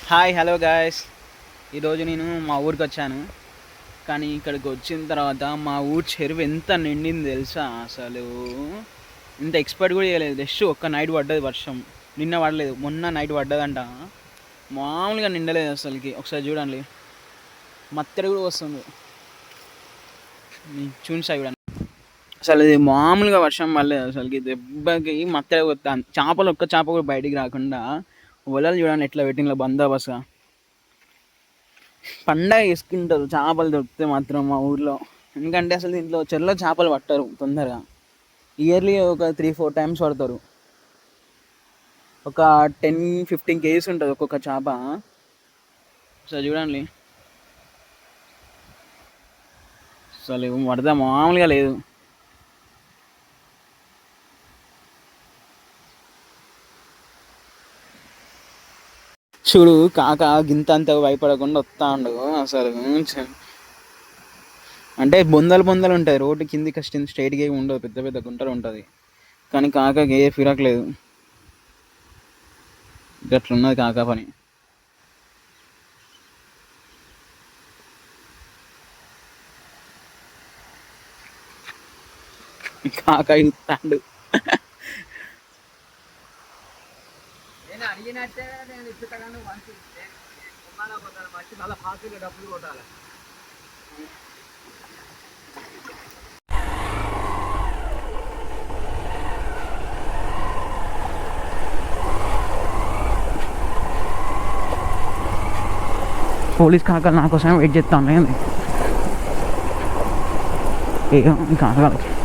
Hi hello guys. ఈరోజు నేను మా ఊరికి వచ్చాను. కానీ ఇక్కడికి వచ్చిన తర్వాత మా ఊరు చెరువు ఎంత నిండింది తెలుసా? అసలు ఇంత ఎక్స్పెక్ట్ కూడా చేయలేదు. జస్ట్ ఒక్క నైట్ పడ్డది వర్షం. నిన్న పడలేదు, మొన్న నైట్ పడ్డదంట. మామూలుగా నిండలేదు అసలుకి. ఒకసారి చూడండి, మత్తడి కూడా వస్తుంది. చూసా చూడండి, అసలు ఇది మామూలుగా వర్షం పడలేదు. అసలుకి దెబ్బకి మత్తడి వస్తాను. చేపలు ఒక్క చేప కూడా బయటికి రాకుండా వలలు చూడండి ఎట్లా పెట్టిన బందోబస్తుగా. పండగ చేసుకుంటారు చేపలు దొరికితే మాత్రం మా ఊర్లో. ఎందుకంటే అసలు దీంట్లో చెరువులో చేపలు పట్టరు తొందరగా. ఇయర్లీ ఒక 3-4 టైమ్స్ పడతారు. ఒక 10-15 కేజీస్ ఉంటుంది ఒక్కొక్క చేప. అసలు చూడండి, అసలు వరద మామూలుగా లేదు. చూడు, కాక గింతంత భయపడకుండా వస్తా ఉండదు అసలు. అంటే బొందలు బొందలు ఉంటాయి, రోడ్డు కింది కష్టం స్ట్రైట్గా ఏమి ఉండదు, పెద్ద పెద్ద గుంటలు ఉంటుంది. కానీ కాకకి ఏ ఫిరాక్ గట్లున్నది కాకా పని. కాకా ఇస్తాడు. అడిగినట్టే నేను ఇప్పుతాను. చాలా ఫాస్ట్గా డబ్బులు కొట్టాలి. పోలీస్ కాకలు నా కోసం వెయిట్ చేస్తా ఉన్నాయి. కాకలు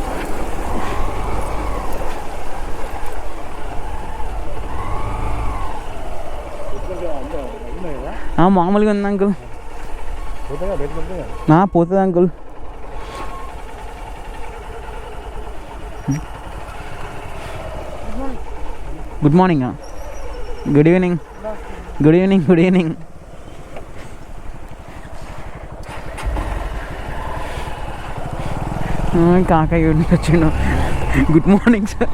మామూలుగా ఉంది అంకుల్. పోతుంది uncle. Good morning. Good evening. Good evening. Good evening. కాకా వచ్చిండు. Good morning sir.